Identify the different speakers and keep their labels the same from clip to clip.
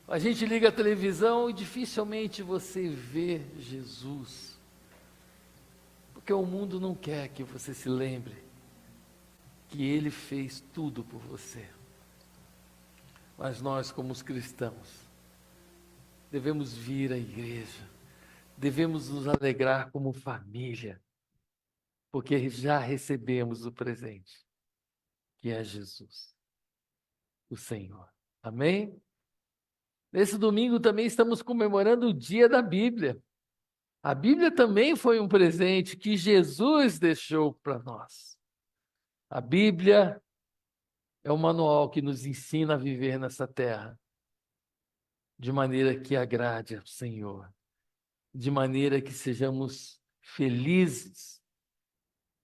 Speaker 1: A gente liga a televisão e dificilmente você vê Jesus, porque o mundo não quer que você se lembre que Ele fez tudo por você. Mas nós, como os cristãos, devemos vir à igreja, devemos nos alegrar como família, porque já recebemos o presente, que é Jesus, o Senhor. Amém? Nesse domingo também estamos comemorando o Dia da Bíblia. A Bíblia também foi um presente que Jesus deixou para nós. A Bíblia é o manual que nos ensina a viver nessa terra de maneira que agrade ao Senhor, de maneira que sejamos felizes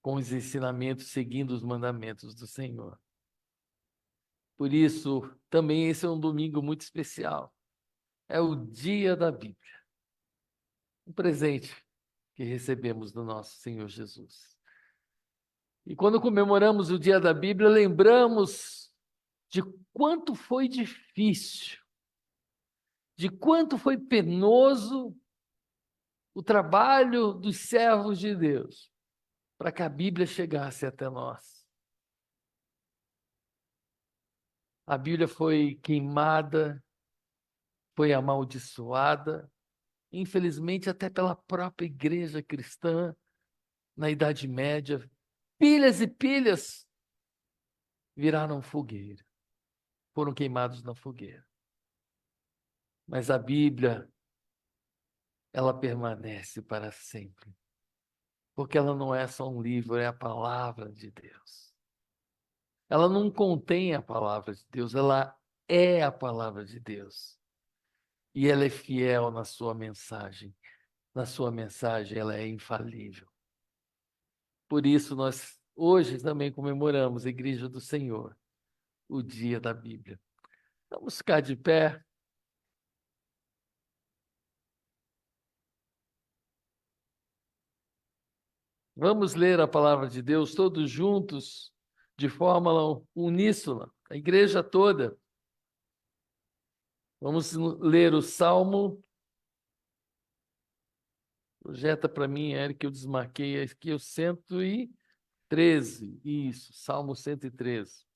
Speaker 1: com os ensinamentos, seguindo os mandamentos do Senhor. Por isso, também esse é um domingo muito especial. É o dia da Bíblia, um presente que recebemos do nosso Senhor Jesus. E quando comemoramos o dia da Bíblia, lembramos de quanto foi difícil, de quanto foi penoso o trabalho dos servos de Deus para que a Bíblia chegasse até nós. A Bíblia foi queimada, foi amaldiçoada, infelizmente até pela própria igreja cristã na Idade Média. Pilhas e pilhas viraram fogueira, foram queimados na fogueira. Mas a Bíblia, ela permanece para sempre, porque ela não é só um livro, é a palavra de Deus. Ela não contém a palavra de Deus, ela é a palavra de Deus. E ela é fiel na sua mensagem. Na sua mensagem, ela é infalível. Por isso, nós hoje também comemoramos a Igreja do Senhor, o dia da Bíblia. Vamos ficar de pé. Vamos ler a palavra de Deus todos juntos, de forma uníssona, a igreja toda. Vamos ler o Salmo. Projeta para mim, Eric, eu desmarquei aqui o 113. Isso, Salmo 113.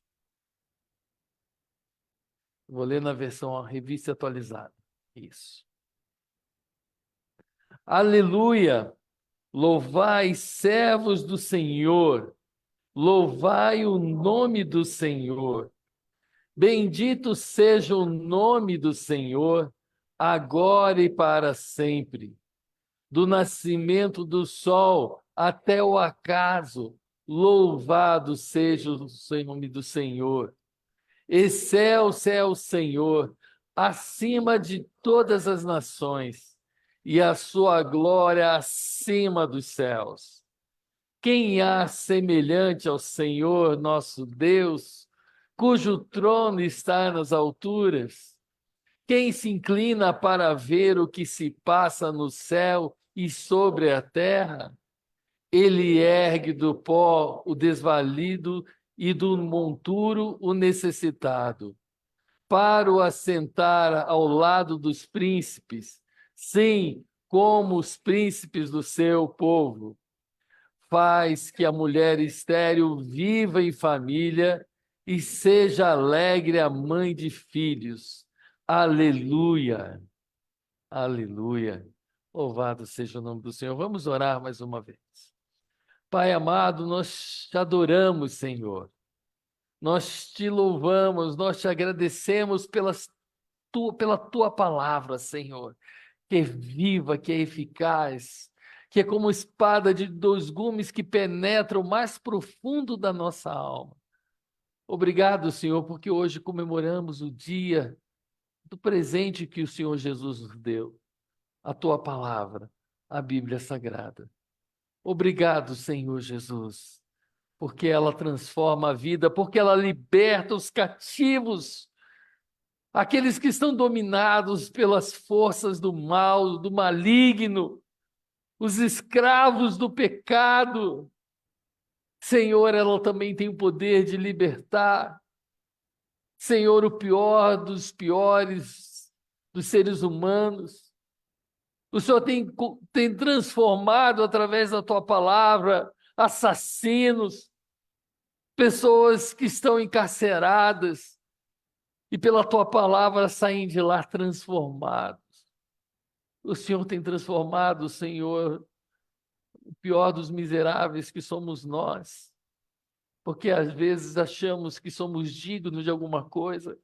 Speaker 1: Vou ler na versão revista atualizada. Isso. Aleluia! Louvai, servos do Senhor. Louvai o nome do Senhor. Bendito seja o nome do Senhor, agora e para sempre. Do nascimento do sol até o acaso, louvado seja o nome do Senhor. Excelso é o Senhor, acima de todas as nações, e a sua glória acima dos céus. Quem há semelhante ao Senhor nosso Deus, cujo trono está nas alturas? Quem se inclina para ver o que se passa no céu e sobre a terra? Ele ergue do pó o desvalido e do monturo o necessitado, para o assentar ao lado dos príncipes, sim, como os príncipes do seu povo. Faz que a mulher estéril viva em família e seja alegre a mãe de filhos. Aleluia, aleluia. Louvado seja o nome do Senhor. Vamos orar mais uma vez. Pai amado, nós te adoramos, Senhor. Nós te louvamos, nós te agradecemos pela tua palavra, Senhor, que é viva, que é eficaz, que é como espada de dois gumes que penetra o mais profundo da nossa alma. Obrigado, Senhor, porque hoje comemoramos o dia do presente que o Senhor Jesus nos deu, a tua palavra, a Bíblia Sagrada. Obrigado, Senhor Jesus, porque ela transforma a vida, porque ela liberta os cativos, aqueles que estão dominados pelas forças do mal, do maligno, os escravos do pecado. Senhor, ela também tem o poder de libertar. Senhor, o pior dos piores, dos seres humanos. O Senhor tem transformado através da tua palavra assassinos, pessoas que estão encarceradas e pela tua palavra saem de lá transformados. O Senhor tem transformado, Senhor, o pior dos miseráveis que somos nós, porque às vezes achamos que somos dignos de alguma coisa,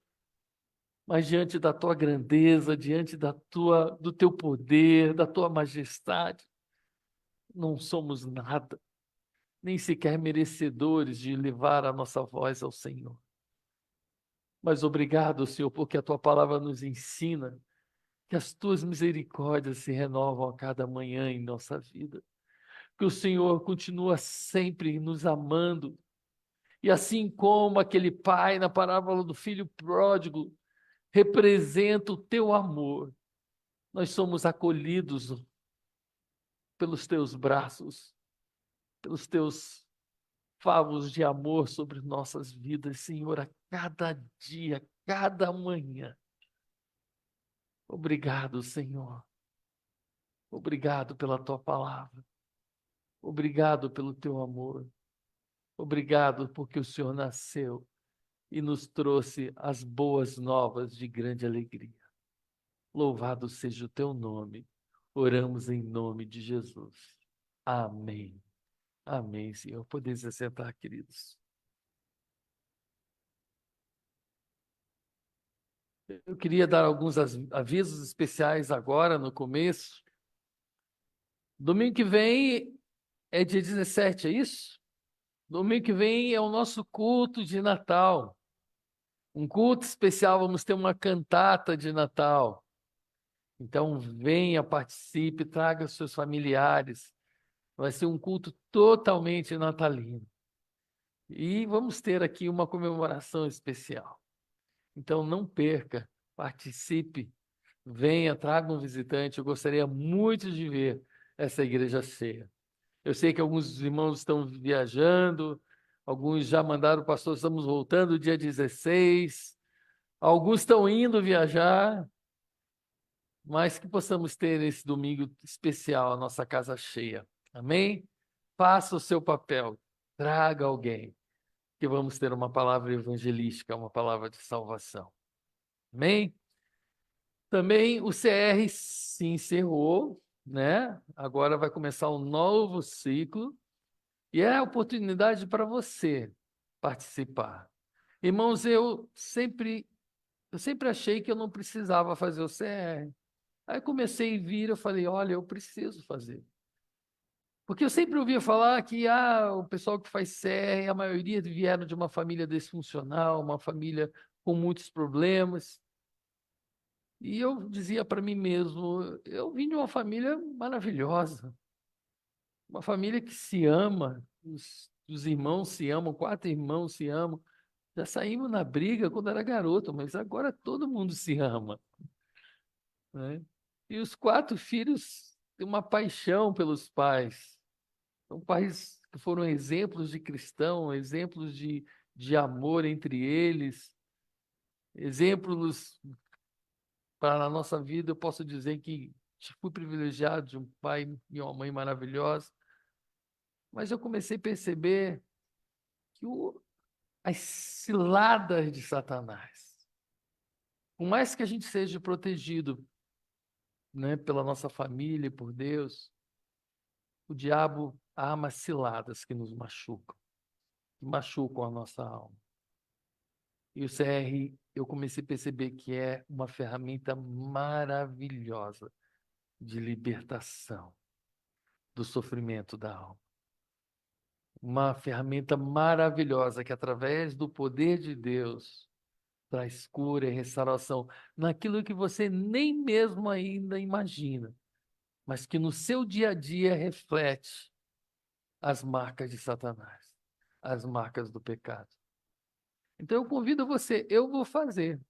Speaker 1: mas diante da tua grandeza, diante do teu poder, da tua majestade, não somos nada, nem sequer merecedores de levar a nossa voz ao Senhor. Mas obrigado, Senhor, porque a tua palavra nos ensina que as tuas misericórdias se renovam a cada manhã em nossa vida. Que o Senhor continua sempre nos amando. E assim como aquele pai na parábola do filho pródigo representa o teu amor, nós somos acolhidos pelos teus braços, pelos teus favos de amor sobre nossas vidas, Senhor, a cada dia, cada manhã. Obrigado, Senhor. Obrigado pela tua palavra. Obrigado pelo teu amor. Obrigado porque o Senhor nasceu e nos trouxe as boas novas de grande alegria. Louvado seja o teu nome. Oramos em nome de Jesus. Amém. Amém, Senhor. Podeis assentar, queridos. Eu queria dar alguns avisos especiais agora, no começo. Domingo que vem é dia 17, é isso? Domingo que vem é o nosso culto de Natal. Um culto especial, vamos ter uma cantata de Natal. Então, venha, participe, traga os seus familiares. Vai ser um culto totalmente natalino. E vamos ter aqui uma comemoração especial. Então, não perca, participe, venha, traga um visitante. Eu gostaria muito de ver essa igreja cheia. Eu sei que alguns irmãos estão viajando, alguns já mandaram, pastor, estamos voltando dia 16. Alguns estão indo viajar, mas que possamos ter esse domingo especial, a nossa casa cheia. Amém? Faça o seu papel, traga alguém, que vamos ter uma palavra evangelística, uma palavra de salvação. Amém? Também o CR se encerrou, né? Agora vai começar um novo ciclo e é a oportunidade para você participar. Irmãos, eu sempre achei que eu não precisava fazer o CR. Aí comecei a vir, eu falei, olha, eu preciso fazer. Porque eu sempre ouvia falar que o pessoal que faz CR, a maioria vieram de uma família disfuncional, uma família com muitos problemas. E eu dizia para mim mesmo, eu vim de uma família maravilhosa, uma família que se ama, os irmãos se amam, 4 irmãos se amam. Já saímos na briga quando era garoto, mas agora todo mundo se ama, né? E os 4 filhos têm uma paixão pelos pais. São pais que foram exemplos de cristão, exemplos de amor entre eles, exemplos para a nossa vida. Eu posso dizer que fui privilegiado de um pai e uma mãe maravilhosa, mas eu comecei a perceber que as ciladas de Satanás, por mais que a gente seja protegido, né, pela nossa família e por Deus, o diabo ama ciladas que nos machucam, que machucam a nossa alma. E o CR, eu comecei a perceber que é uma ferramenta maravilhosa de libertação do sofrimento da alma. Uma ferramenta maravilhosa que, através do poder de Deus, traz cura e restauração naquilo que você nem mesmo ainda imagina, mas que no seu dia a dia reflete as marcas de Satanás, as marcas do pecado. Então eu convido você, eu vou fazer.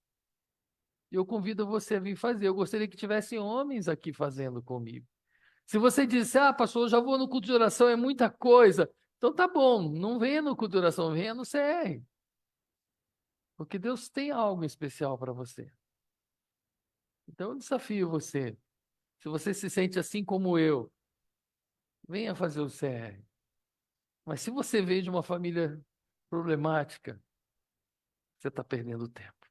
Speaker 1: Eu convido você a vir fazer. Eu gostaria que tivessem homens aqui fazendo comigo. Se você disser, pastor, eu já vou no culto de oração, é muita coisa. Então tá bom, não venha no culto de oração, venha no CR. Porque Deus tem algo especial para você. Então eu desafio você. Se você se sente assim como eu, venha fazer o CR. Mas se você veio de uma família problemática, você está perdendo tempo.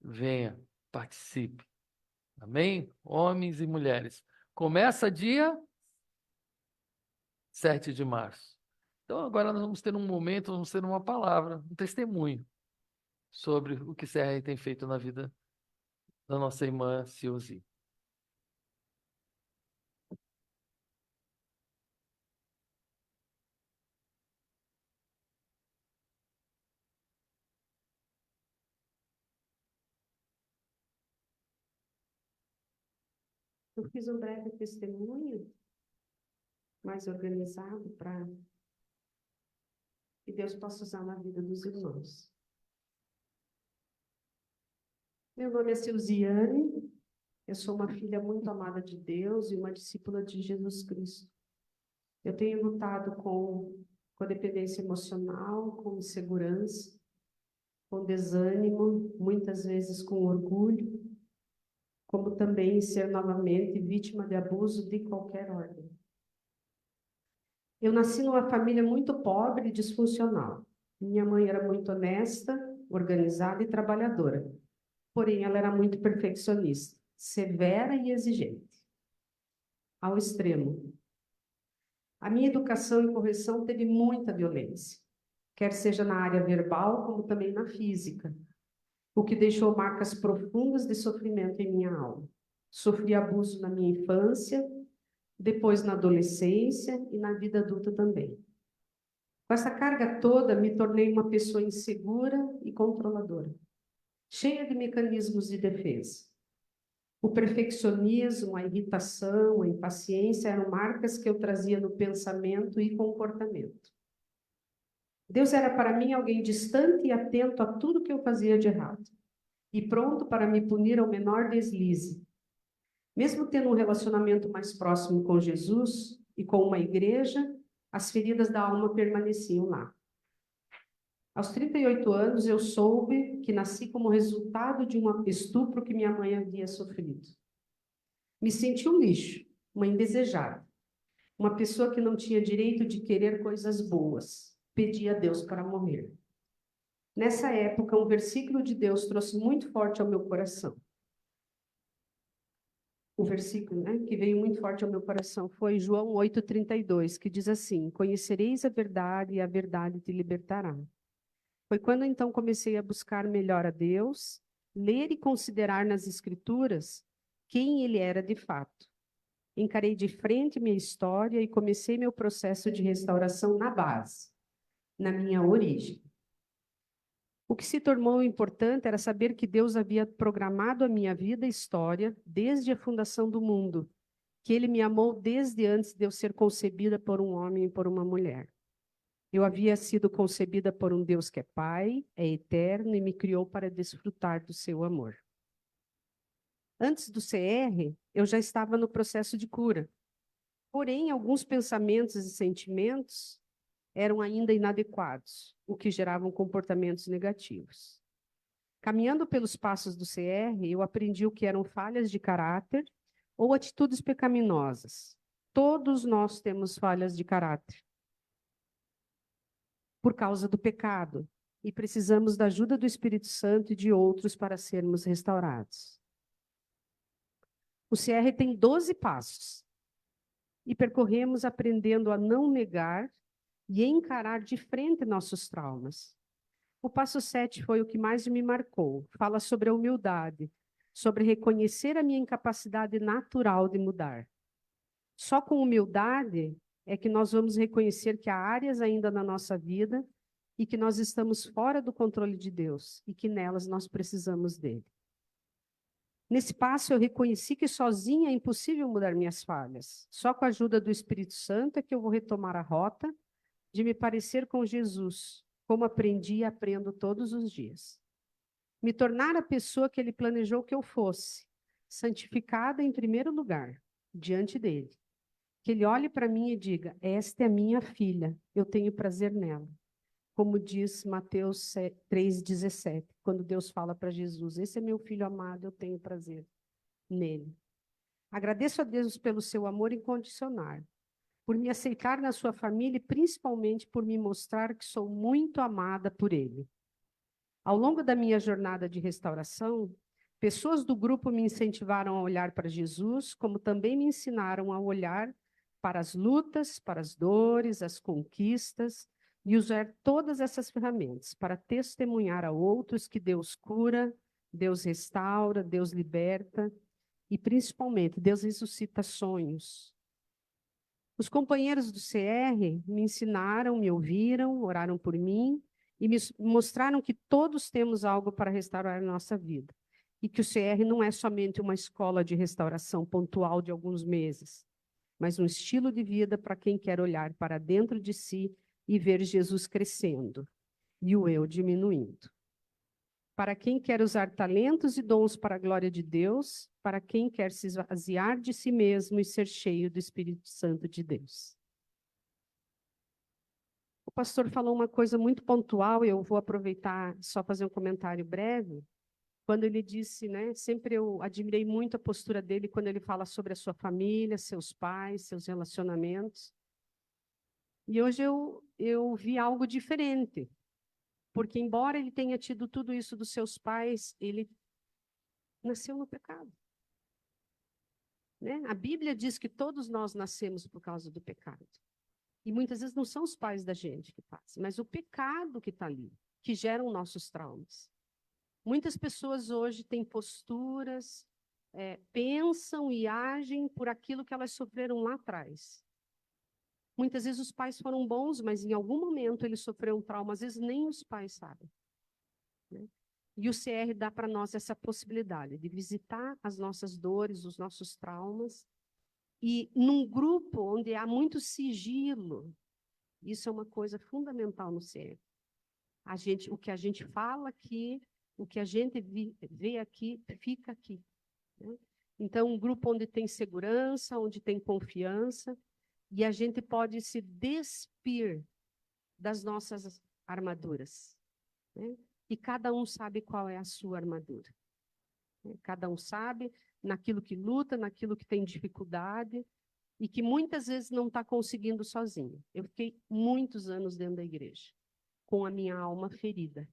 Speaker 1: Venha, participe. Amém? Homens e mulheres. Começa dia 7 de março. Então agora nós vamos ter um momento, vamos ter uma palavra, um testemunho sobre o que CR tem feito na vida da nossa irmã Ciozi.
Speaker 2: Eu fiz um breve testemunho, mais organizado, para que Deus possa usar na vida dos irmãos. Meu nome é Silziane, eu sou uma filha muito amada de Deus e uma discípula de Jesus Cristo. Eu tenho lutado com dependência emocional, com insegurança, com desânimo, muitas vezes com orgulho, como também ser novamente vítima de abuso de qualquer ordem. Eu nasci numa família muito pobre e disfuncional. Minha mãe era muito honesta, organizada e trabalhadora. Porém, ela era muito perfeccionista, severa e exigente, ao extremo. A minha educação e correção teve muita violência, quer seja na área verbal, como também na física, o que deixou marcas profundas de sofrimento em minha alma. Sofri abuso na minha infância, depois na adolescência e na vida adulta também. Com essa carga toda, me tornei uma pessoa insegura e controladora, cheia de mecanismos de defesa. O perfeccionismo, a irritação, a impaciência eram marcas que eu trazia no pensamento e comportamento. Deus era para mim alguém distante e atento a tudo que eu fazia de errado, e pronto para me punir ao menor deslize. Mesmo tendo um relacionamento mais próximo com Jesus e com uma igreja, as feridas da alma permaneciam lá. Aos 38 anos, eu soube que nasci como resultado de um estupro que minha mãe havia sofrido. Me senti um lixo, uma indesejada, uma pessoa que não tinha direito de querer coisas boas. Pedi a Deus para morrer. Nessa época, um versículo de Deus trouxe muito forte ao meu coração. O versículo, que veio muito forte ao meu coração foi João 8,32, que diz assim: conhecereis a verdade e a verdade te libertará. Foi quando então comecei a buscar melhor a Deus, ler e considerar nas Escrituras quem Ele era de fato. Encarei de frente minha história e comecei meu processo de restauração na base, na minha origem. O que se tornou importante era saber que Deus havia programado a minha vida e história desde a fundação do mundo, que Ele me amou desde antes de eu ser concebida por um homem e por uma mulher. Eu havia sido concebida por um Deus que é Pai, é eterno e me criou para desfrutar do seu amor. Antes do CR, eu já estava no processo de cura. Porém, alguns pensamentos e sentimentos eram ainda inadequados, o que geravam comportamentos negativos. Caminhando pelos passos do CR, eu aprendi o que eram falhas de caráter ou atitudes pecaminosas. Todos nós temos falhas de caráter por causa do pecado e precisamos da ajuda do Espírito Santo e de outros para sermos restaurados. O CR tem 12 passos e percorremos aprendendo a não negar e encarar de frente nossos traumas. O passo 7 foi o que mais me marcou. Fala sobre a humildade, sobre reconhecer a minha incapacidade natural de mudar. Só com humildade é que nós vamos reconhecer que há áreas ainda na nossa vida e que nós estamos fora do controle de Deus e que nelas nós precisamos dele. Nesse passo eu reconheci que sozinha é impossível mudar minhas falhas. Só com a ajuda do Espírito Santo é que eu vou retomar a rota de me parecer com Jesus, como aprendi e aprendo todos os dias. Me tornar a pessoa que ele planejou que eu fosse, santificada em primeiro lugar, diante dele. Que ele olhe para mim e diga: esta é a minha filha, eu tenho prazer nela. Como diz Mateus 3,17, quando Deus fala para Jesus: esse é meu filho amado, eu tenho prazer. nele. Agradeço a Deus pelo seu amor incondicional, por me aceitar na sua família e principalmente por me mostrar que sou muito amada por ele. Ao longo da minha jornada de restauração, pessoas do grupo me incentivaram a olhar para Jesus, como também me ensinaram a olhar para as lutas, para as dores, as conquistas, e usar todas essas ferramentas para testemunhar a outros que Deus cura, Deus restaura, Deus liberta, e principalmente Deus ressuscita sonhos. Os companheiros do CR me ensinaram, me ouviram, oraram por mim, e me mostraram que todos temos algo para restaurar a nossa vida. E que o CR não é somente uma escola de restauração pontual de alguns meses, mas um estilo de vida para quem quer olhar para dentro de si e ver Jesus crescendo e o eu diminuindo. Para quem quer usar talentos e dons para a glória de Deus, para quem quer se esvaziar de si mesmo e ser cheio do Espírito Santo de Deus. O pastor falou uma coisa muito pontual, eu vou aproveitar só fazer um comentário breve. Quando ele disse, né, sempre eu admirei muito a postura dele quando ele fala sobre a sua família, seus pais, seus relacionamentos. E hoje eu vi algo diferente, porque embora ele tenha tido tudo isso dos seus pais, ele nasceu no pecado. Né? A Bíblia diz que todos nós nascemos por causa do pecado. E muitas vezes não são os pais da gente que fazem, mas o pecado que está ali, que geram nossos traumas. Muitas pessoas hoje têm posturas, pensam e agem por aquilo que elas sofreram lá atrás. Muitas vezes os pais foram bons, mas em algum momento eles sofreram um trauma, às vezes nem os pais sabem. Né? E o CR dá para nós essa possibilidade de visitar as nossas dores, os nossos traumas, e num grupo onde há muito sigilo. Isso é uma coisa fundamental no CR. O que a gente fala aqui, o que a gente vê aqui, fica aqui. Né? Então, um grupo onde tem segurança, onde tem confiança, e a gente pode se despir das nossas armaduras. Né? E cada um sabe qual é a sua armadura. Né? Cada um sabe naquilo que luta, naquilo que tem dificuldade, e que muitas vezes não está conseguindo sozinho. Eu fiquei muitos anos dentro da igreja, com a minha alma ferida.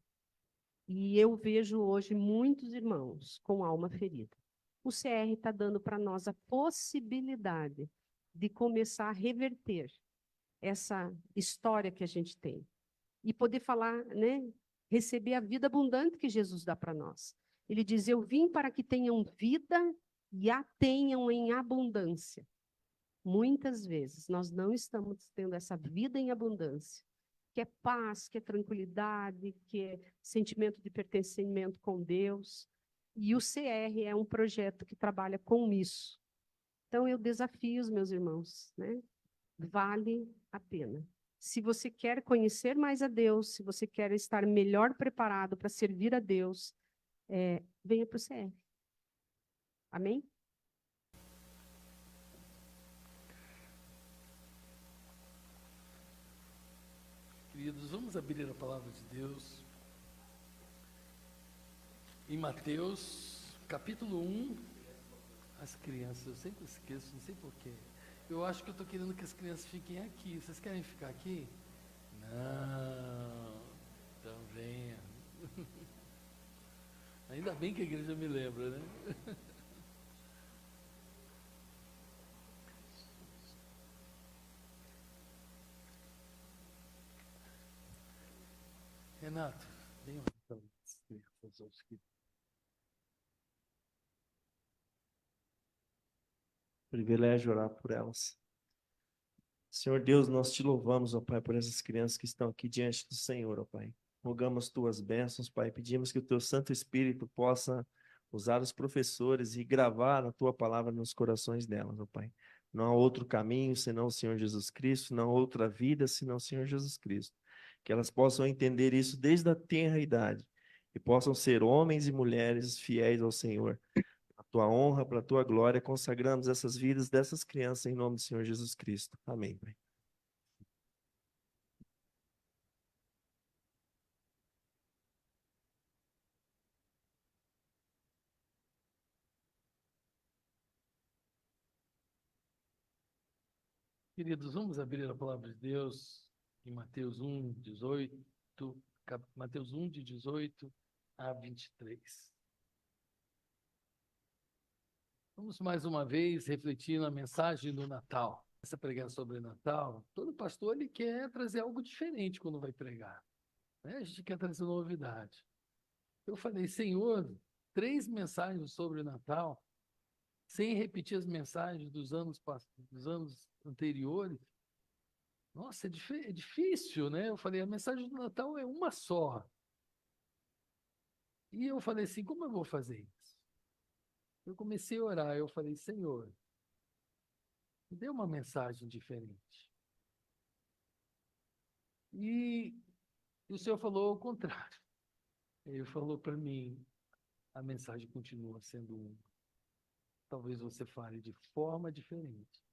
Speaker 2: E eu vejo hoje muitos irmãos com alma ferida. O CR está dando para nós a possibilidade de começar a reverter essa história que a gente tem. E poder falar, né, receber a vida abundante que Jesus dá para nós. Ele diz, eu vim para que tenham vida e a tenham em abundância. Muitas vezes nós não estamos tendo essa vida em abundância, que é paz, que é tranquilidade, que é sentimento de pertencimento com Deus. E o CR é um projeto que trabalha com isso. Então, eu desafio os meus irmãos, né? Vale a pena. Se você quer conhecer mais a Deus, se você quer estar melhor preparado para servir a Deus, venha para o CR. Amém?
Speaker 1: Queridos, vamos abrir a palavra de Deus em Mateus, capítulo 1. As crianças, eu sempre esqueço, não sei porquê. Eu acho que eu estou querendo que as crianças fiquem aqui. Vocês querem ficar aqui? Não. Então venha. Ainda bem que a igreja me lembra, né? Renato, vem então.
Speaker 3: Privilégio orar por elas. Senhor Deus, nós te louvamos, ó Pai, por essas crianças que estão aqui diante do Senhor, ó Pai. Rogamos tuas bênçãos, Pai, pedimos que o teu Santo Espírito possa usar os professores e gravar a tua palavra nos corações delas, ó Pai. Não há outro caminho senão o Senhor Jesus Cristo, não há outra vida senão o Senhor Jesus Cristo. Que elas possam entender isso desde a tenra idade e possam ser homens e mulheres fiéis ao Senhor. A tua honra, para a tua glória, consagramos essas vidas dessas crianças em nome do Senhor Jesus Cristo. Amém, Pai.
Speaker 1: Queridos, vamos abrir a palavra de Deus em Mateus 1, 18, Mateus 1, de 18 a 23. Vamos mais uma vez refletir na mensagem do Natal. Essa pregar sobre Natal, todo pastor ele quer trazer algo diferente quando vai pregar, né? A gente quer trazer novidade. Eu falei, Senhor, 3 mensagens sobre o Natal, sem repetir as mensagens dos anos anteriores. Nossa, é difícil, né? Eu falei, a mensagem do Natal é uma só. E eu falei assim, como eu vou fazer isso? Eu comecei a orar, eu falei, Senhor, me dê uma mensagem diferente. E o Senhor falou o contrário. Ele falou para mim, a mensagem continua sendo uma. Talvez você fale de forma diferente,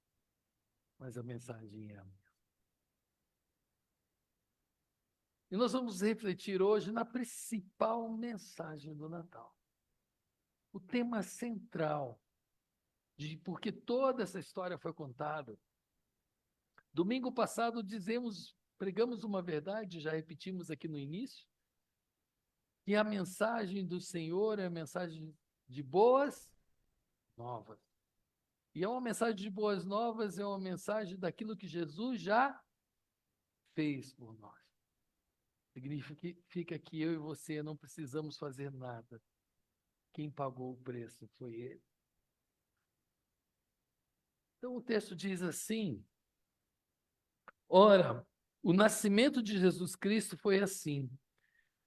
Speaker 1: mas a mensagem é a mesma. E nós vamos refletir hoje na principal mensagem do Natal. O tema central de porque toda essa história foi contada. Domingo passado pregamos uma verdade, já repetimos aqui no início, que a mensagem do Senhor é a mensagem de boas novas. E é uma mensagem de boas novas, é uma mensagem daquilo que Jesus já fez por nós. Significa que eu e você não precisamos fazer nada. Quem pagou o preço foi Ele. Então o texto diz assim: ora, o nascimento de Jesus Cristo foi assim.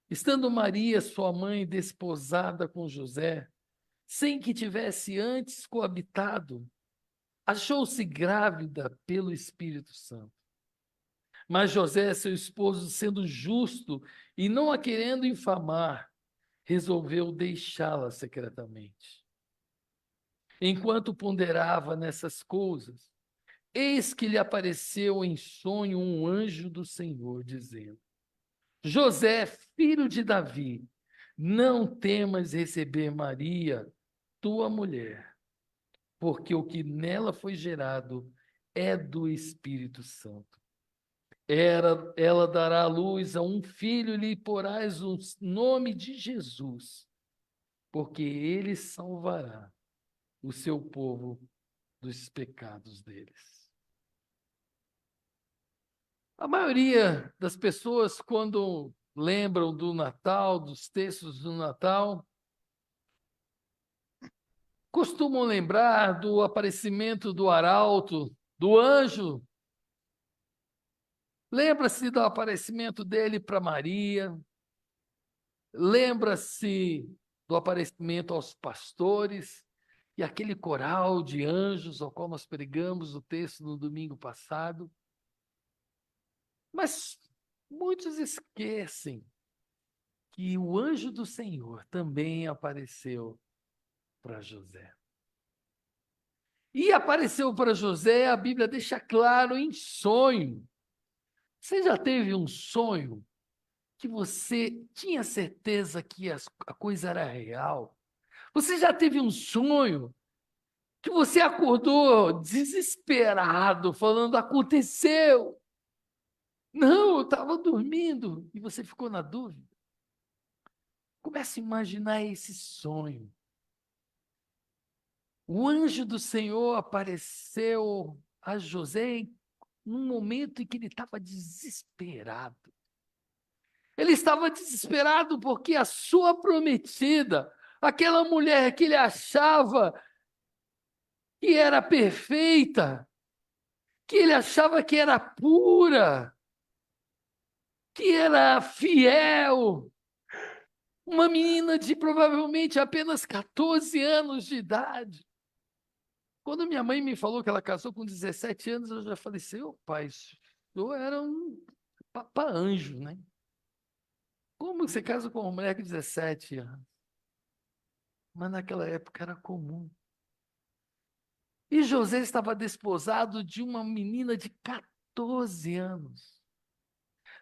Speaker 1: Estando Maria, sua mãe, desposada com José, sem que tivesse antes coabitado, achou-se grávida pelo Espírito Santo. Mas José, seu esposo, sendo justo e não a querendo infamar, resolveu deixá-la secretamente. Enquanto ponderava nessas coisas, eis que lhe apareceu em sonho um anjo do Senhor, dizendo: José, filho de Davi, não temas receber Maria, tua mulher, porque o que nela foi gerado é do Espírito Santo. Ela dará à luz a um filho e lhe porás o nome de Jesus, porque ele salvará o seu povo dos pecados deles. A maioria das pessoas, quando lembram do Natal, dos textos do Natal, costumam lembrar do aparecimento do arauto, do anjo. Lembra-se do aparecimento dele para Maria. Lembra-se do aparecimento aos pastores e aquele coral de anjos ao qual nós pregamos o texto no domingo passado. Mas muitos esquecem que o anjo do Senhor também apareceu para José. E apareceu para José, a Bíblia deixa claro, em sonho. Você já teve um sonho que você tinha certeza que a coisa era real? Você já teve um sonho que você acordou desesperado, falando, aconteceu? Não, eu estava dormindo. E você ficou na dúvida. Comece a imaginar esse sonho. O anjo do Senhor apareceu a José num momento em que ele estava desesperado. Ele estava desesperado porque a sua prometida, aquela mulher que ele achava que era perfeita, que ele achava que era pura, que era fiel, uma menina de provavelmente apenas 14 anos de idade. Quando minha mãe me falou que ela casou com 17 anos, eu já falei, seu pai, eu era um papa-anjo, né? Como você casa com uma mulher de 17 anos? Mas naquela época era comum. E José estava desposado de uma menina de 14 anos.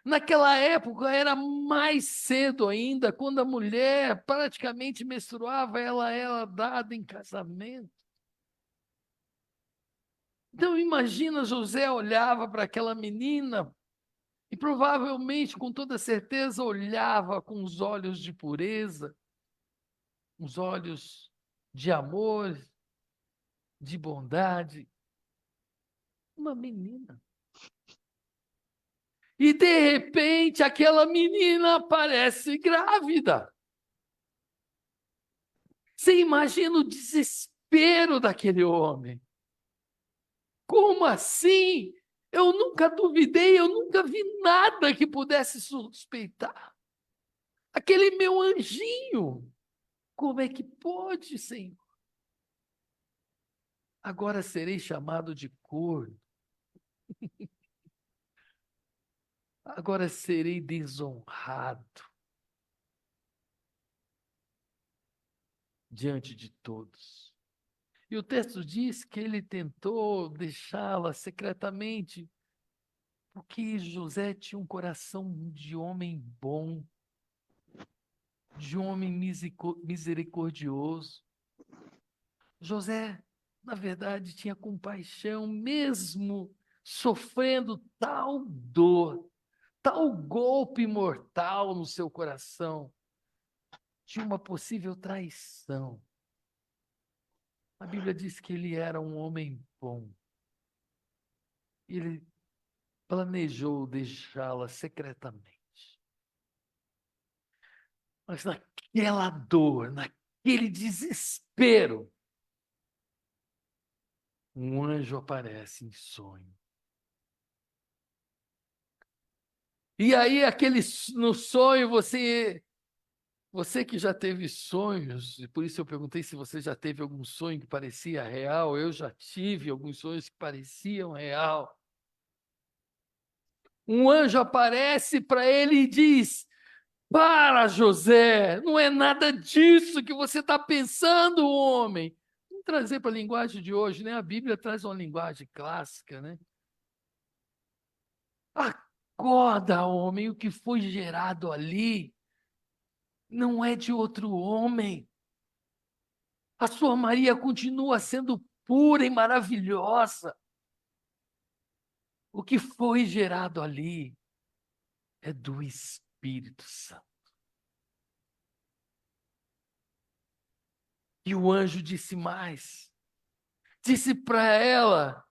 Speaker 1: Naquela época era mais cedo ainda, quando a mulher praticamente menstruava, ela era dada em casamento. Então imagina, José olhava para aquela menina e provavelmente, com toda certeza, olhava com os olhos de pureza, os olhos de amor, de bondade. Uma menina. E de repente aquela menina aparece grávida. Você imagina o desespero daquele homem. Como assim? Eu nunca duvidei, eu nunca vi nada que pudesse suspeitar. Aquele meu anjinho, como é que pode, Senhor? Agora serei chamado de corno. Agora serei desonrado diante de todos. E o texto diz que ele tentou deixá-la secretamente, porque José tinha um coração de homem bom, de homem misericordioso. José, na verdade, tinha compaixão, mesmo sofrendo tal dor, tal golpe mortal no seu coração, de uma possível traição. A Bíblia diz que ele era um homem bom. Ele planejou deixá-la secretamente. Mas naquela dor, naquele desespero, um anjo aparece em sonho. E aí, no sonho, você que já teve sonhos, e por isso eu perguntei se você já teve algum sonho que parecia real, eu já tive alguns sonhos que pareciam real. Um anjo aparece para ele e diz: para, José, não é nada disso que você está pensando, homem. Vamos trazer para a linguagem de hoje, né? A Bíblia traz uma linguagem clássica, né? Acorda, homem, o que foi gerado ali não é de outro homem. A sua Maria continua sendo pura e maravilhosa. O que foi gerado ali é do Espírito Santo. E o anjo disse mais. Disse para ela: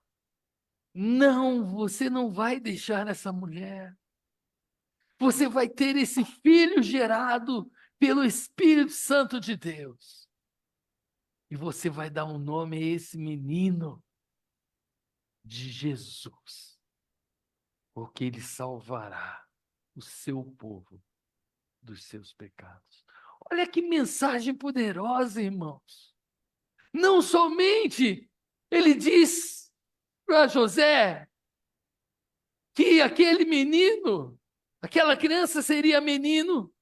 Speaker 1: não, você não vai deixar essa mulher. Você vai ter esse filho gerado pelo Espírito Santo de Deus. E você vai dar um nome a esse menino de Jesus, porque ele salvará o seu povo dos seus pecados. Olha que mensagem poderosa, irmãos. Não somente ele diz para José que aquele menino, aquela criança seria menino,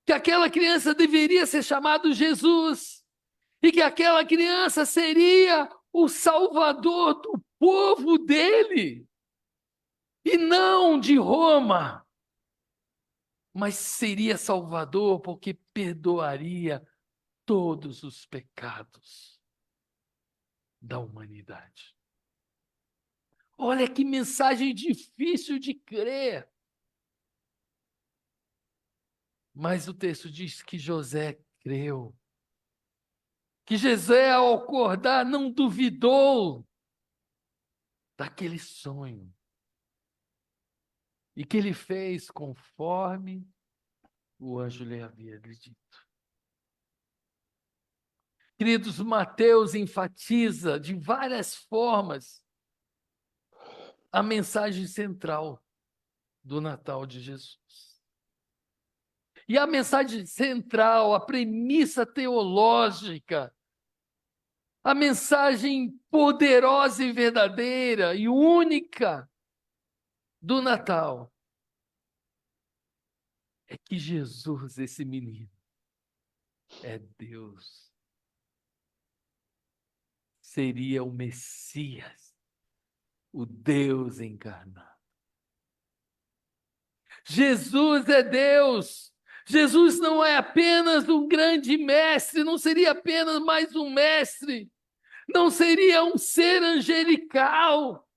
Speaker 1: que aquela criança deveria ser chamado Jesus, e que aquela criança seria o salvador do povo dele, e não de Roma, mas seria salvador porque perdoaria todos os pecados da humanidade. Olha que mensagem difícil de crer. Mas o texto diz que José creu. Que José, ao acordar, não duvidou daquele sonho. E que ele fez conforme o anjo lhe havia dito. Queridos, Mateus enfatiza de várias formas a mensagem central do Natal de Jesus. E a mensagem central, a premissa teológica, a mensagem poderosa e verdadeira e única do Natal é que Jesus, esse menino, é Deus. Seria o Messias, o Deus encarnado. Jesus é Deus. Jesus não é apenas um grande mestre, não seria apenas mais um mestre. não seria um ser angelical,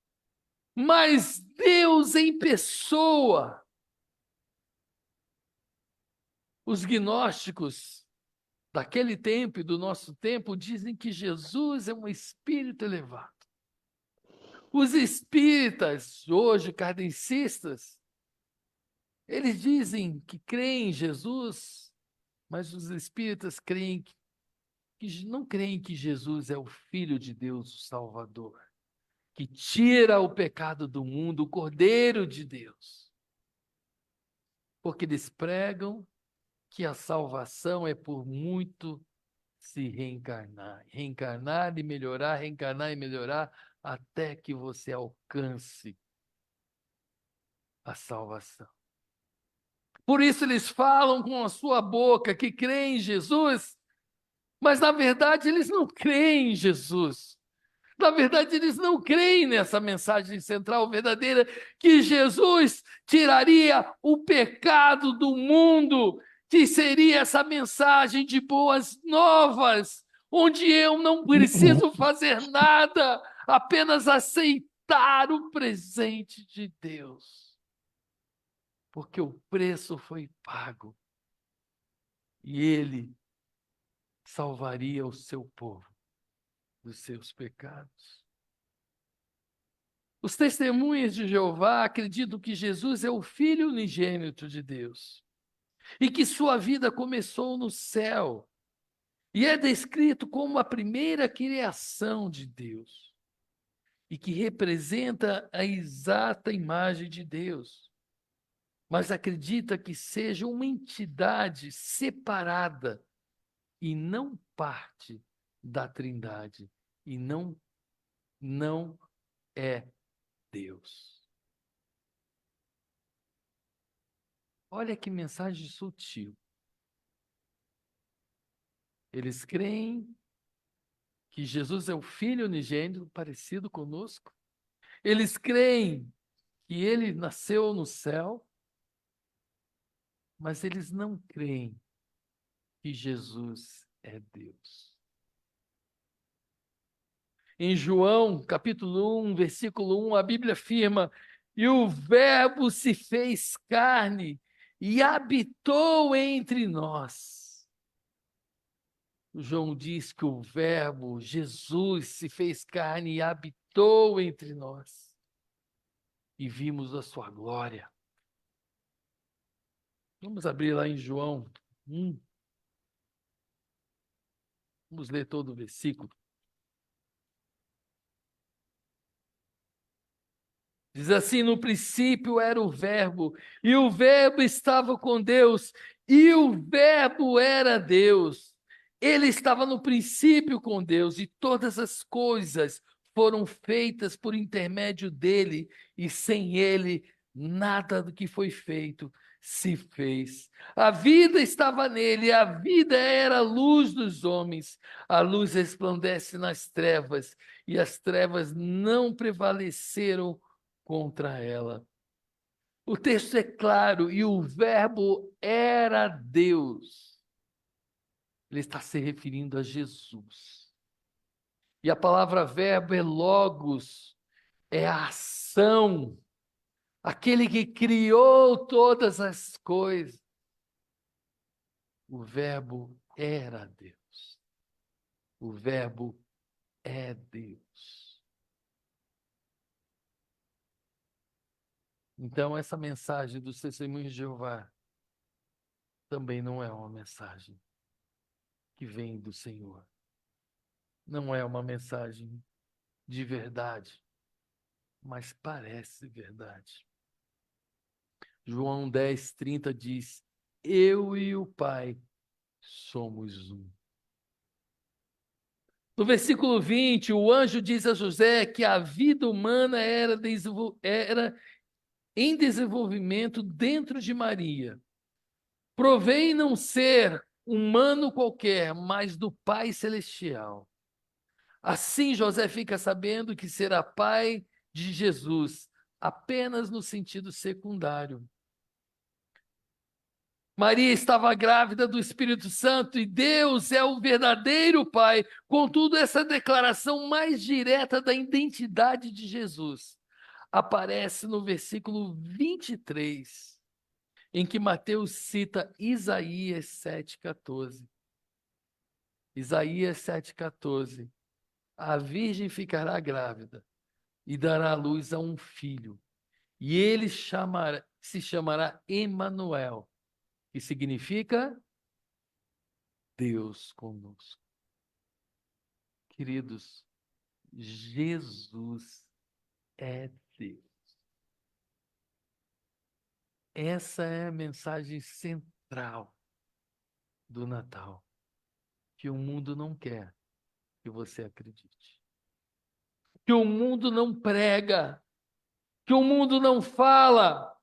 Speaker 1: mas Deus em pessoa. Os gnósticos daquele tempo e do nosso tempo dizem que Jesus é um espírito elevado. Os espíritas, hoje kardecistas, eles dizem que creem em Jesus, mas os espíritas não creem que Jesus é o Filho de Deus, o Salvador, que tira o pecado do mundo, o Cordeiro de Deus. Porque eles pregam que a salvação é por muito se reencarnar. Reencarnar e melhorar, reencarnar e melhorar, até que você alcance a salvação. Por isso eles falam com a sua boca que creem em Jesus, mas na verdade eles não creem em Jesus. Na verdade, eles não creem nessa mensagem central verdadeira, que Jesus tiraria o pecado do mundo, que seria essa mensagem de boas novas, onde eu não preciso fazer nada, apenas aceitar o presente de Deus. Porque o preço foi pago e Ele salvaria o seu povo dos seus pecados. Os testemunhas de Jeová acreditam que Jesus é o Filho unigênito de Deus e que sua vida começou no céu e é descrito como a primeira criação de Deus e que representa a exata imagem de Deus, mas acredita que seja uma entidade separada e não parte da Trindade e não é Deus. Olha que mensagem sutil. Eles creem que Jesus é o Filho unigênito, parecido conosco. Eles creem que ele nasceu no céu, mas eles não creem que Jesus é Deus. Em João, capítulo 1, versículo 1, a Bíblia afirma: "E o Verbo se fez carne e habitou entre nós." João diz que o Verbo, Jesus, se fez carne e habitou entre nós. E vimos a sua glória. Vamos abrir lá em João 1. Vamos ler todo o versículo. Diz assim: "No princípio era o Verbo, e o Verbo estava com Deus, e o Verbo era Deus. Ele estava no princípio com Deus, e todas as coisas foram feitas por intermédio dele, e sem ele, nada do que foi feito se fez. A vida estava nele, e a vida era a luz dos homens. A luz resplandece nas trevas, e as trevas não prevaleceram contra ela." O texto é claro, e o Verbo era Deus. Ele está se referindo a Jesus. E a palavra verbo é logos, é a ação, aquele que criou todas as coisas. O Verbo era Deus. O Verbo é Deus. Então, essa mensagem dos testemunhos de Jeová também não é uma mensagem que vem do Senhor. Não é uma mensagem de verdade, mas parece verdade. João 10:30 diz: "Eu e o Pai somos um." No versículo 20, o anjo diz a José que a vida humana era em desenvolvimento dentro de Maria. Provém não ser humano qualquer, mas do Pai Celestial. Assim, José fica sabendo que será pai de Jesus, apenas no sentido secundário. Maria estava grávida do Espírito Santo e Deus é o verdadeiro Pai. Contudo, essa declaração mais direta da identidade de Jesus aparece no versículo 23, em que Mateus cita Isaías 7,14. Isaías 7,14. A virgem ficará grávida e dará à luz a um filho, e ele se chamará Emanuel, que significa Deus conosco. Queridos, Jesus é Deus. Essa é a mensagem central do Natal, que o mundo não quer que você acredite. Que o mundo não prega, que o mundo não fala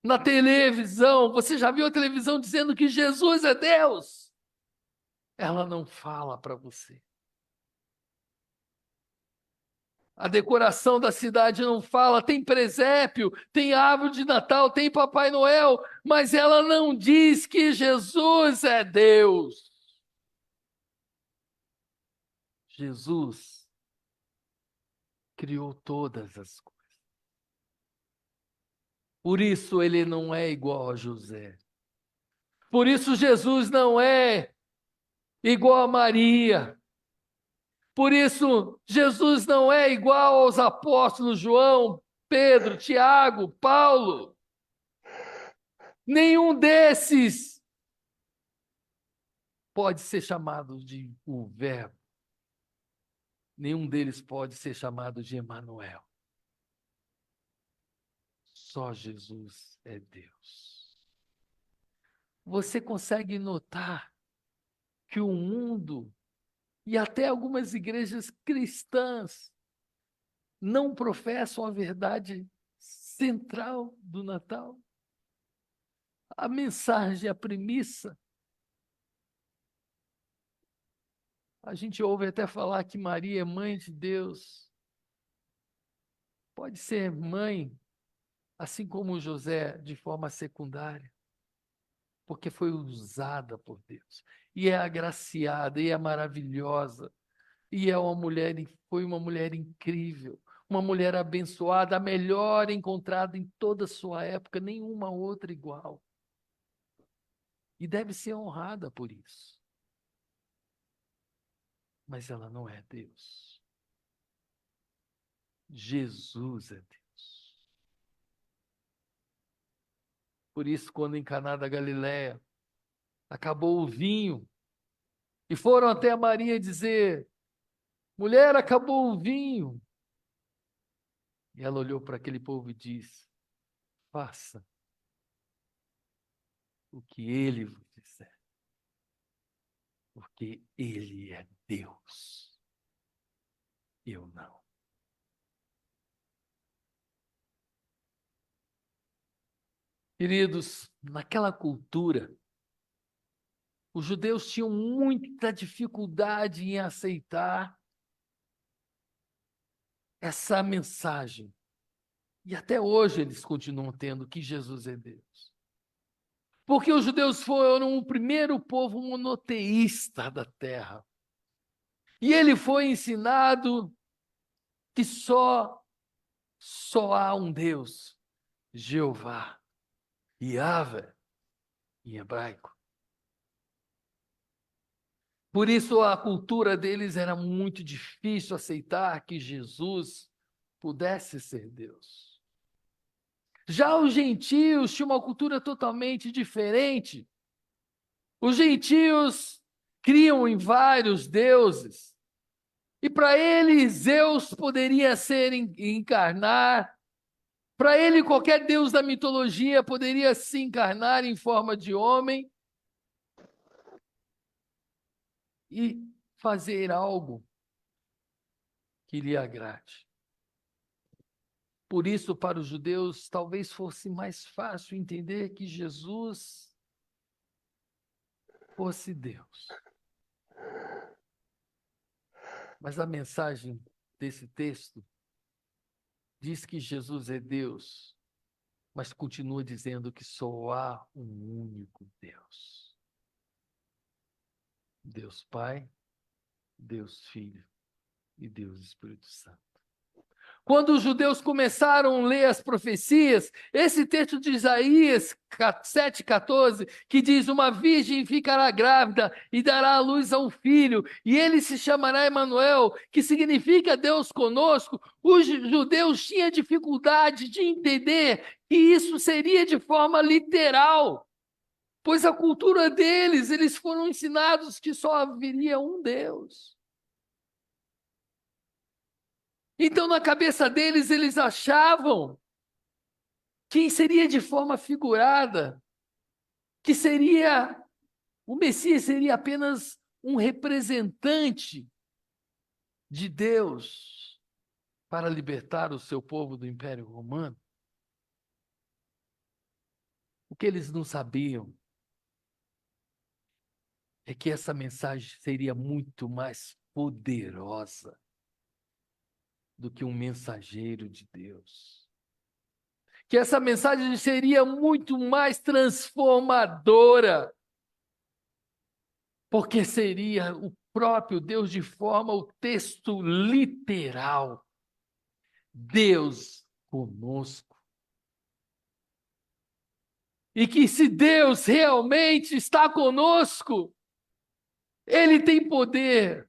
Speaker 1: na televisão. Você já viu a televisão dizendo que Jesus é Deus? Ela não fala para você. A decoração da cidade não fala, tem presépio, tem árvore de Natal, tem Papai Noel, mas ela não diz que Jesus é Deus. Jesus criou todas as coisas. Por isso ele não é igual a José. Por isso Jesus não é igual a Maria. Por isso Jesus não é igual aos apóstolos João, Pedro, Tiago, Paulo. Nenhum desses pode ser chamado de o Verbo. Nenhum deles pode ser chamado de Emanuel. Só Jesus é Deus. Você consegue notar que o mundo e até algumas igrejas cristãs não professam a verdade central do Natal? A mensagem, a premissa. A gente ouve até falar que Maria é mãe de Deus. Pode ser mãe, assim como José, de forma secundária, porque foi usada por Deus. E é agraciada, e é maravilhosa, e é uma mulher, foi uma mulher incrível, uma mulher abençoada, a melhor encontrada em toda a sua época, nenhuma outra igual. E deve ser honrada por isso. Mas ela não é Deus. Jesus é Deus. Por isso, quando em Caná da Galileia acabou o vinho, e foram até a Maria dizer: mulher, acabou o vinho. E ela olhou para aquele povo e disse: faça o que ele vos disser, porque ele é Deus, eu não. Queridos, naquela cultura, os judeus tinham muita dificuldade em aceitar essa mensagem. E até hoje eles continuam tendo que Jesus é Deus. Porque os judeus foram o primeiro povo monoteísta da terra. E ele foi ensinado que só há um Deus, Jeová, Yahvé, em hebraico. Por isso a cultura deles era muito difícil aceitar que Jesus pudesse ser Deus. Já os gentios tinham uma cultura totalmente diferente. Os gentios criam em vários deuses. E para eles, Zeus poderia ser encarnar. Para ele, qualquer deus da mitologia poderia se encarnar em forma de homem e fazer algo que lhe agrade. Por isso, para os judeus, talvez fosse mais fácil entender que Jesus fosse Deus. Mas a mensagem desse texto diz que Jesus é Deus mas continua dizendo que só há um único Deus. Deus Pai, Deus Filho e Deus Espírito Santo. Quando os judeus começaram a ler as profecias, esse texto de Isaías 7,14, que diz: uma virgem ficará grávida e dará à luz a um filho, e ele se chamará Emanuel, que significa Deus conosco. Os judeus tinham dificuldade de entender que isso seria de forma literal, pois a cultura deles, eles foram ensinados que só haveria um Deus. Então, na cabeça deles, eles achavam que seria de forma figurada, que o Messias seria apenas um representante de Deus para libertar o seu povo do Império Romano. O que eles não sabiam é que essa mensagem seria muito mais poderosa do que um mensageiro de Deus. Que essa mensagem seria muito mais transformadora, porque seria o próprio Deus de forma, o texto literal. Deus conosco. E que se Deus realmente está conosco, Ele tem poder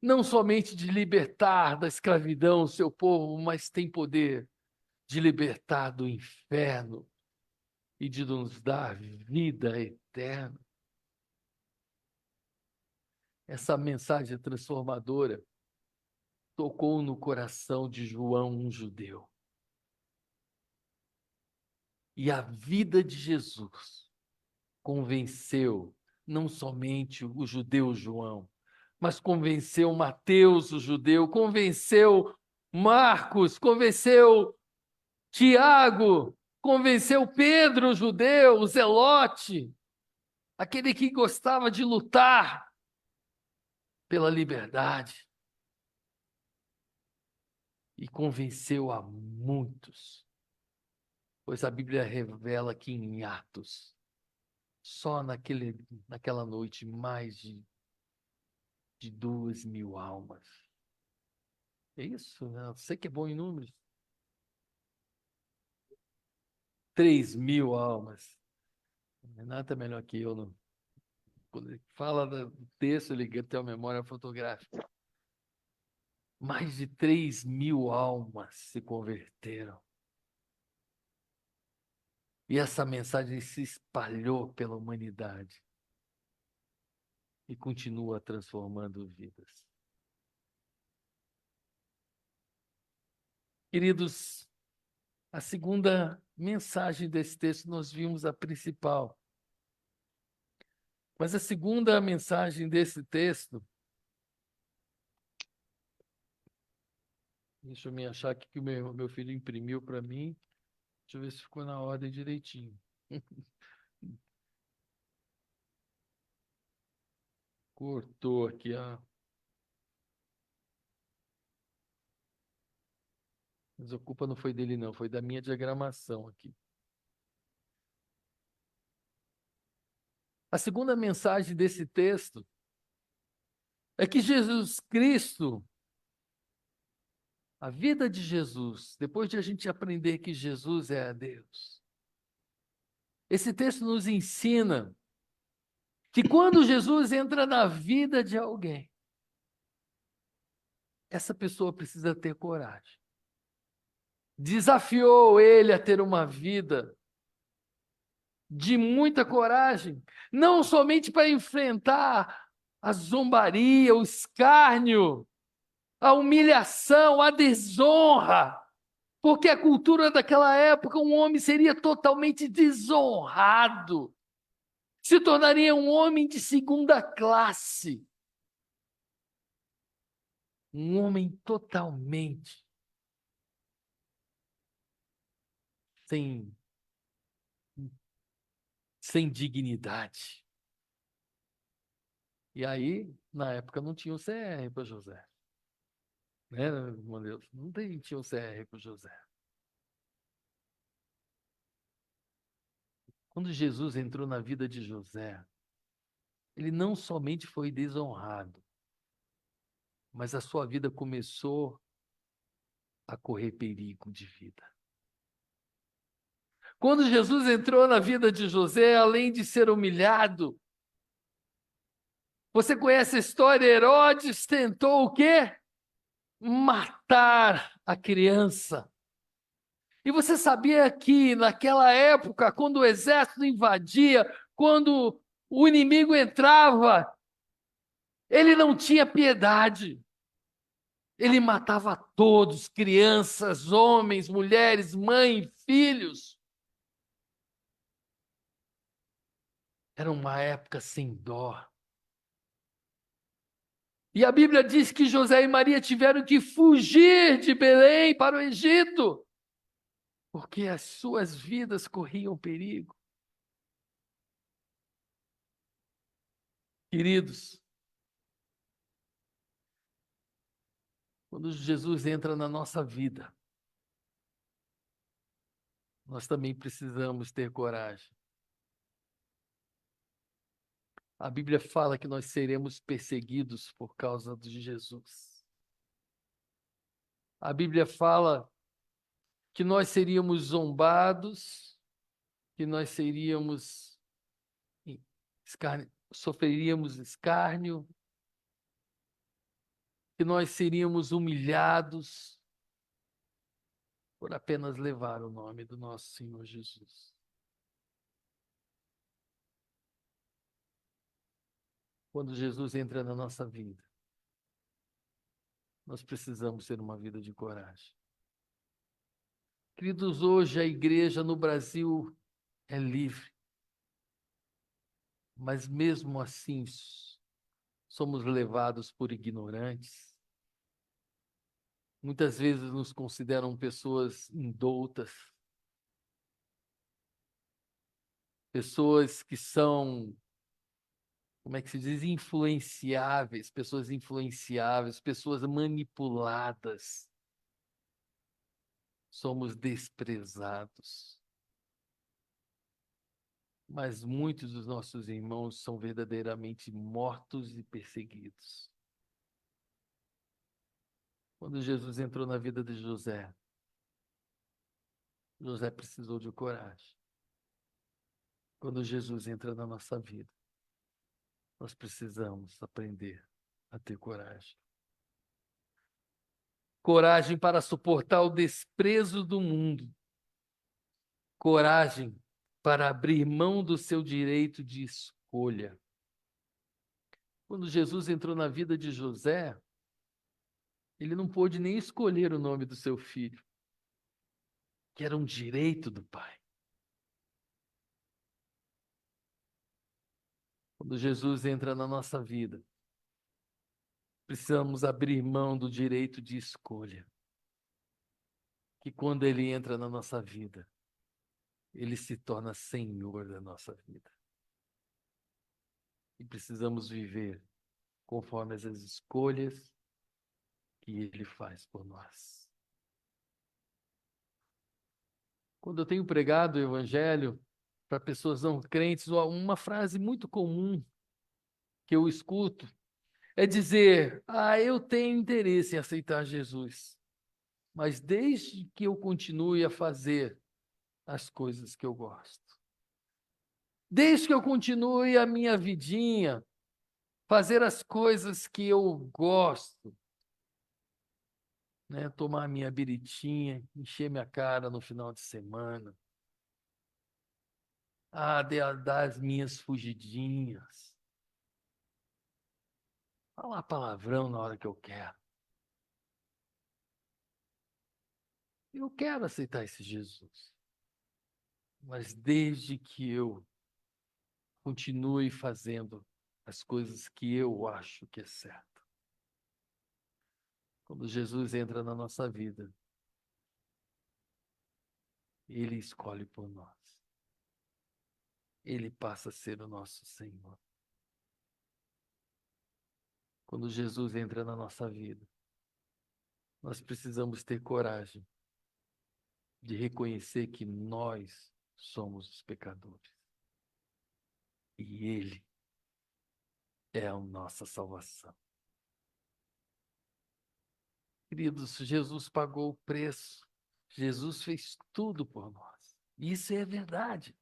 Speaker 1: não somente de libertar da escravidão o seu povo, mas tem poder de libertar do inferno e de nos dar vida eterna. Essa mensagem transformadora tocou no coração de João, um judeu. E a vida de Jesus convenceu não somente o judeu João, mas convenceu Mateus, o judeu, convenceu Marcos, convenceu Tiago, convenceu Pedro, o judeu, o zelote, aquele que gostava de lutar pela liberdade. E convenceu a muitos, pois a Bíblia revela que em Atos, só naquela noite, mais de 2.000 almas. É isso, né? Você que é bom em números. 3.000 almas. Renato é melhor que eu. Não. Quando ele fala do texto, ele tem uma memória fotográfica. Mais de 3.000 almas se converteram. E essa mensagem se espalhou pela humanidade. E continua transformando vidas. Queridos, a segunda mensagem desse texto, nós vimos a principal. Mas a segunda mensagem desse texto, deixa eu me achar aqui que o meu filho imprimiu para mim. Deixa eu ver se ficou na ordem direitinho. Cortou aqui a. Mas a culpa não foi dele, não, foi da minha diagramação aqui. A segunda mensagem desse texto é que Jesus Cristo, a vida de Jesus, depois de a gente aprender que Jesus é Deus, esse texto nos ensina que quando Jesus entra na vida de alguém, essa pessoa precisa ter coragem. Desafiou ele a ter uma vida de muita coragem, não somente para enfrentar a zombaria, o escárnio, a humilhação, a desonra, porque a cultura daquela época, um homem seria totalmente desonrado, se tornaria um homem de segunda classe, um homem totalmente sem dignidade. E aí, na época, não tinha o CR para José. Né, meu Deus? Não tinha o CR para José. Quando Jesus entrou na vida de José, ele não somente foi desonrado, mas a sua vida começou a correr perigo de vida. Quando Jesus entrou na vida de José, além de ser humilhado, você conhece a história, Herodes tentou o quê? Matar a criança. E você sabia que naquela época, quando o exército invadia, quando o inimigo entrava, ele não tinha piedade. Ele matava todos, crianças, homens, mulheres, mães, filhos. Era uma época sem dó. E a Bíblia diz que José e Maria tiveram que fugir de Belém para o Egito, porque as suas vidas corriam perigo. Queridos, quando Jesus entra na nossa vida, nós também precisamos ter coragem. A Bíblia fala que nós seremos perseguidos por causa de Jesus. A Bíblia fala que nós seríamos zombados, que nós sofreríamos escárnio, que nós seríamos humilhados por apenas levar o nome do nosso Senhor Jesus. Quando Jesus entra na nossa vida, nós precisamos ter uma vida de coragem. Queridos, hoje a igreja no Brasil é livre, mas mesmo assim somos levados por ignorantes. Muitas vezes nos consideram pessoas indoutas, pessoas que são, como é que se diz, influenciáveis, pessoas manipuladas. Somos desprezados. Mas muitos dos nossos irmãos são verdadeiramente mortos e perseguidos. Quando Jesus entrou na vida de José, José precisou de coragem. Quando Jesus entra na nossa vida, nós precisamos aprender a ter coragem. Coragem para suportar o desprezo do mundo. Coragem para abrir mão do seu direito de escolha. Quando Jesus entrou na vida de José, ele não pôde nem escolher o nome do seu filho, que era um direito do pai. Quando Jesus entra na nossa vida, precisamos abrir mão do direito de escolha. Que quando ele entra na nossa vida, ele se torna Senhor da nossa vida. E precisamos viver conforme as escolhas que ele faz por nós. Quando eu tenho pregado o evangelho para pessoas não crentes, uma frase muito comum que eu escuto é dizer: eu tenho interesse em aceitar Jesus, mas desde que eu continue a fazer as coisas que eu gosto, desde que eu continue a minha vidinha, fazer as coisas que eu gosto, né? Tomar minha biritinha, encher minha cara no final de semana, dar as minhas fugidinhas, falar palavrão na hora que eu quero. Eu quero aceitar esse Jesus, mas desde que eu continue fazendo as coisas que eu acho que é certo. Quando Jesus entra na nossa vida, ele escolhe por nós. Ele passa a ser o nosso Senhor. Quando Jesus entra na nossa vida, nós precisamos ter coragem de reconhecer que nós somos os pecadores. E Ele é a nossa salvação. Queridos, Jesus pagou o preço. Jesus fez tudo por nós. Isso é verdade.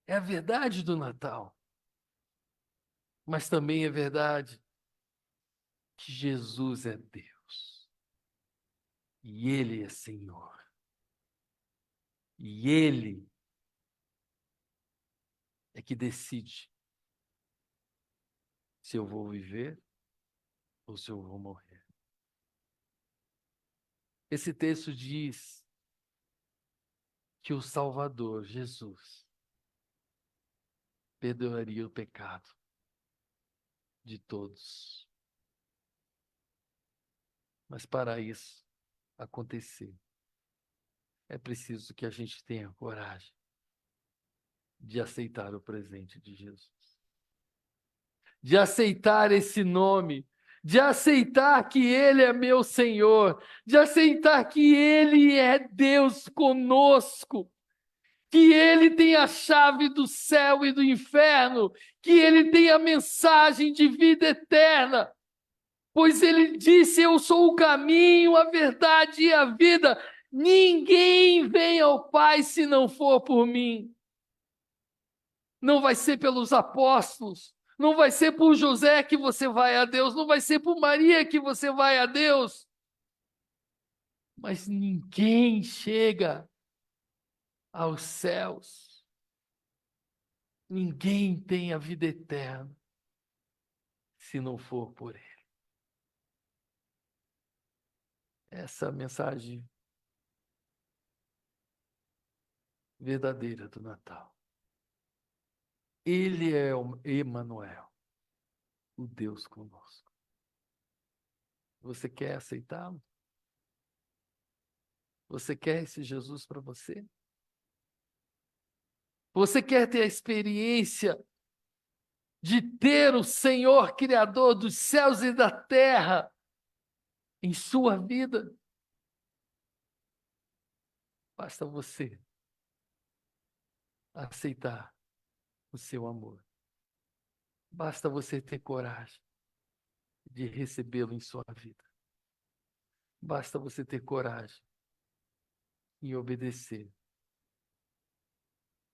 Speaker 1: É a verdade do Natal. Mas também é verdade que Jesus é Deus. E Ele é Senhor. E Ele é que decide se eu vou viver ou se eu vou morrer. Esse texto diz que o Salvador, Jesus, perdoaria o pecado de todos. Mas para isso acontecer, é preciso que a gente tenha coragem de aceitar o presente de Jesus, de aceitar esse nome, de aceitar que Ele é meu Senhor, de aceitar que Ele é Deus conosco, que Ele tem a chave do céu e do inferno, que Ele tem a mensagem de vida eterna, pois Ele disse: eu sou o caminho, a verdade e a vida. Ninguém vem ao Pai se não for por mim. Não vai ser pelos apóstolos, não vai ser por José que você vai a Deus, não vai ser por Maria que você vai a Deus. Mas ninguém chega aos céus. Ninguém tem a vida eterna se não for por Ele. Essa é a mensagem verdadeira do Natal. Ele é o Emanuel, o Deus conosco. Você quer aceitá-lo? Você quer esse Jesus para você? Você quer ter a experiência de ter o Senhor Criador dos céus e da terra em sua vida? Basta você aceitar o seu amor. Basta você ter coragem de recebê-lo em sua vida. Basta você ter coragem em obedecer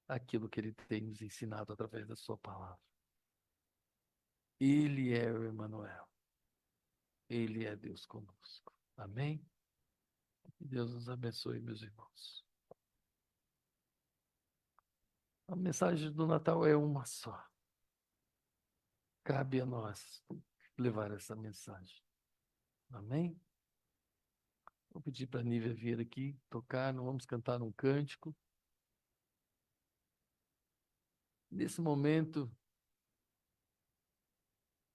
Speaker 1: aquilo que Ele tem nos ensinado através da sua palavra. Ele é o Emanuel. Ele é Deus conosco. Amém? Que Deus nos abençoe, meus irmãos. A mensagem do Natal é uma só. Cabe a nós levar essa mensagem. Amém? Vou pedir para a Nívia vir aqui tocar, nós vamos cantar um cântico. Nesse momento,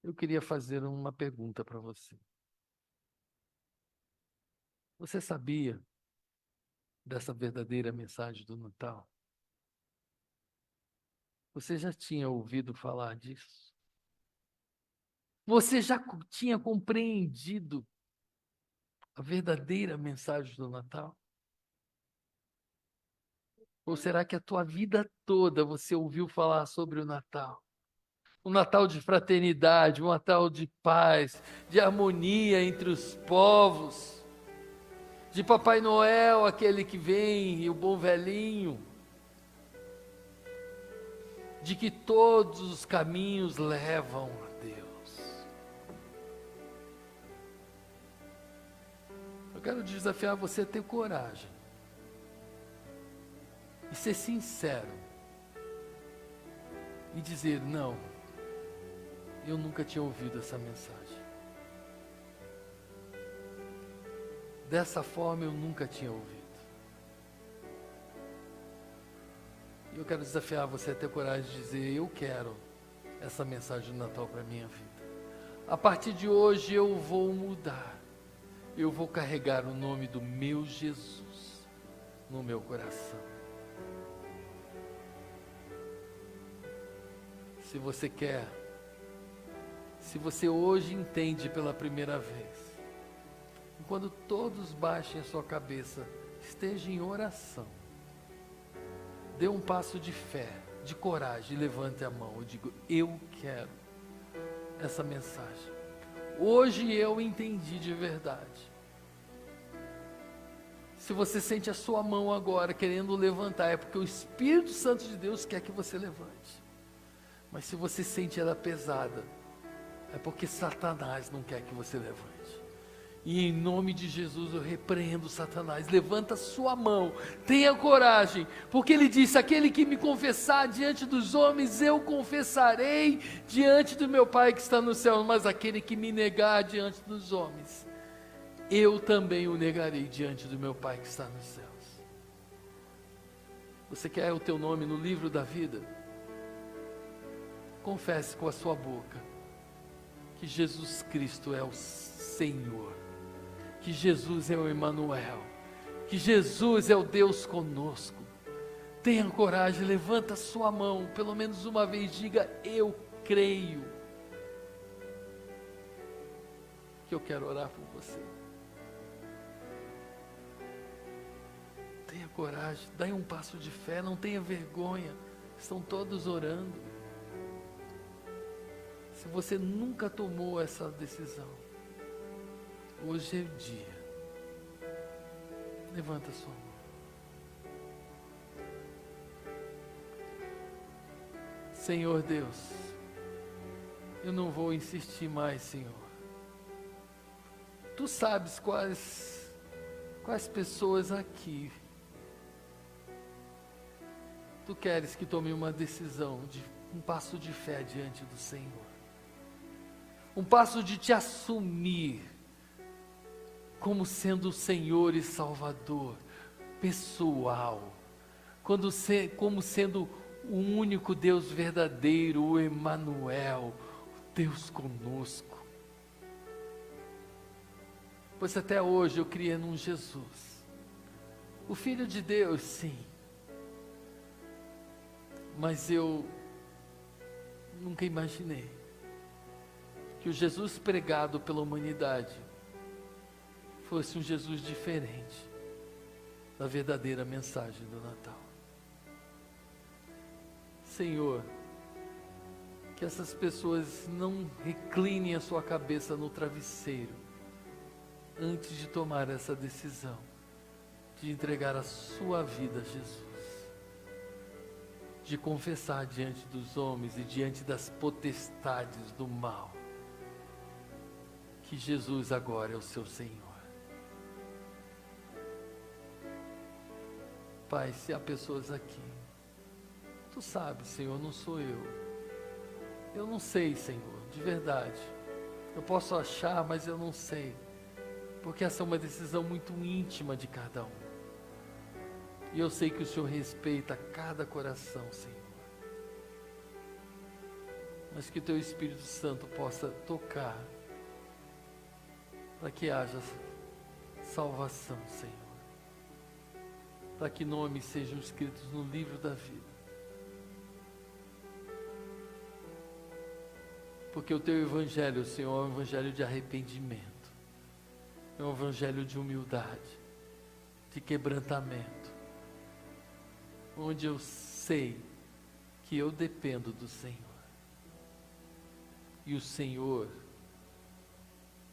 Speaker 1: eu queria fazer uma pergunta para você. Você sabia dessa verdadeira mensagem do Natal? Você já tinha ouvido falar disso? Você já tinha compreendido a verdadeira mensagem do Natal? Ou será que a tua vida toda você ouviu falar sobre o Natal? Um Natal de fraternidade, um Natal de paz, de harmonia entre os povos, de Papai Noel, aquele que vem, e o bom velhinho, de que todos os caminhos levam a Deus. Eu quero desafiar você a ter coragem e ser sincero e dizer: não, eu nunca tinha ouvido essa mensagem. Dessa forma eu nunca tinha ouvido. E eu quero desafiar você a ter coragem de dizer: eu quero essa mensagem do Natal para a minha vida. A partir de hoje eu vou mudar. Eu vou carregar o nome do meu Jesus no meu coração. Se você quer, se você hoje entende pela primeira vez, quando todos baixem a sua cabeça, esteja em oração. Dê um passo de fé de coragem, levante a mão. Eu digo, eu quero essa mensagem. Hoje eu entendi de verdade. Se você sente a sua mão agora querendo levantar, é porque o Espírito Santo de Deus quer que você levante. Mas se você sente ela pesada, é porque Satanás não quer que você levante. E em nome de Jesus eu repreendo Satanás. Levanta sua mão, tenha coragem, porque ele disse, aquele que me confessar diante dos homens, eu confessarei diante do meu Pai que está no céu, mas aquele que me negar diante dos homens, eu também o negarei diante do meu Pai que está nos céus. Você quer o teu nome no livro da vida? Confesse com a sua boca que Jesus Cristo é o Senhor, que Jesus é o Emanuel, que Jesus é o Deus conosco. Tenha coragem, levanta a sua mão, pelo menos uma vez, diga, eu creio, que eu quero orar por você. Tenha coragem, dê um passo de fé, não tenha vergonha, estão todos orando. Se você nunca tomou essa decisão, hoje é o dia. Levanta a sua mão. Senhor Deus, eu não vou insistir mais, Senhor. Tu sabes quais pessoas aqui Tu queres que tome uma decisão, um passo de fé diante do Senhor. Um passo de te assumir como sendo o Senhor e Salvador, pessoal, como sendo o único Deus verdadeiro, o Emanuel, o Deus conosco. Pois até hoje eu criei num Jesus, o Filho de Deus, sim, mas eu nunca imaginei que o Jesus pregado pela humanidade fosse um Jesus diferente da verdadeira mensagem do Natal. Senhor, que essas pessoas não reclinem a sua cabeça no travesseiro antes de tomar essa decisão de entregar a sua vida a Jesus, de confessar diante dos homens e diante das potestades do mal que Jesus agora é o seu Senhor. Pai, se há pessoas aqui, Tu sabes, Senhor, não sou eu. Eu não sei, Senhor, de verdade. Eu posso achar, mas eu não sei, porque essa é uma decisão muito íntima de cada um. E eu sei que o Senhor respeita cada coração, Senhor. Mas que Teu Espírito Santo possa tocar, para que haja salvação, Senhor. Para que nomes sejam escritos no livro da vida. Porque o Teu Evangelho, Senhor, é um Evangelho de arrependimento. É um Evangelho de humildade, de quebrantamento. Onde eu sei que eu dependo do Senhor. E o Senhor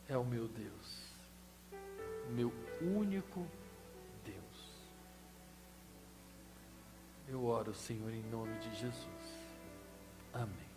Speaker 1: é o meu Deus, o meu único Deus. Eu oro, Senhor, em nome de Jesus. Amém.